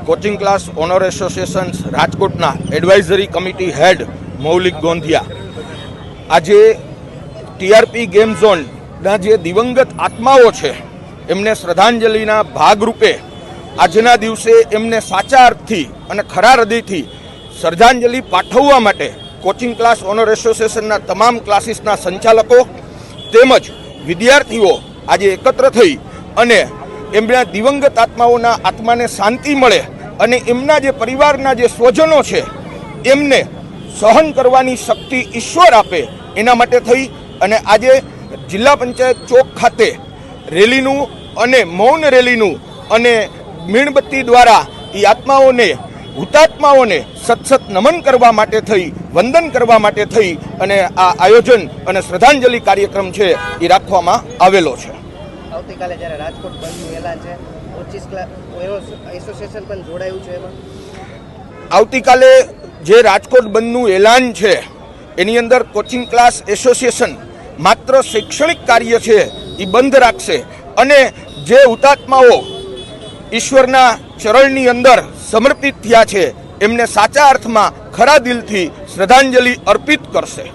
Coaching class honour association રાજકોટના advisory committee હેડ મૌલિક ગોંધિયા આજે TRP game ઝોનના જે દિવંગત આત્માઓ છે એમને શ્રદ્ધાંજલિના ભાગરૂપે આજના દિવસે એમને સાચા અર્થથી અને ખરા હૃદયથી શ્રદ્ધાંજલિ પાઠવવા માટે કોચિંગ ક્લાસ ઓનર એસોસિએશનના તમામ ક્લાસીસના સંચાલકો તેમજ વિદ્યાર્થીઓ આજે એકત્ર થઈ અને એમના દિવંગત આત્માઓના આત્માને શાંતિ મળે અને એમના જે પરિવારના જે સ્વજનો છે એમને સહન કરવાની શક્તિ ઈશ્વર આપે એના માટે થઈ અને આજે જિલ્લા પંચાયત ચોક ખાતે રેલીનું અને મૌન રેલીનું અને મીણબત્તી દ્વારા એ આત્માઓને હુતાત્માઓને સતસત નમન કરવા માટે થઈ વંદન કરવા માટે થઈ અને આ આયોજન અને શ્રદ્ધાંજલિ કાર્યક્રમ છે એ રાખવામાં આવેલો છે. આવતીકાલે જ્યારે રાજકોટ બંધનું એલાન છે, કોચિસ એસોસિએશન પણ જોડાયું છે એમાં. આવતીકાલે જે રાજકોટ બંધનું એલાન છે એની અંદર કોચિંગ ક્લાસ એસોસિએશન માત્ર શૈક્ષણિક કાર્ય છે એ બંધ રાખશે અને જે હુતાત્માઓ ઈશ્વરના ચરણની અંદર સમર્પિત થયા છે એમને સાચા અર્થમાં ખરા દિલથી શ્રદ્ધાંજલિ અર્પિત કરશે.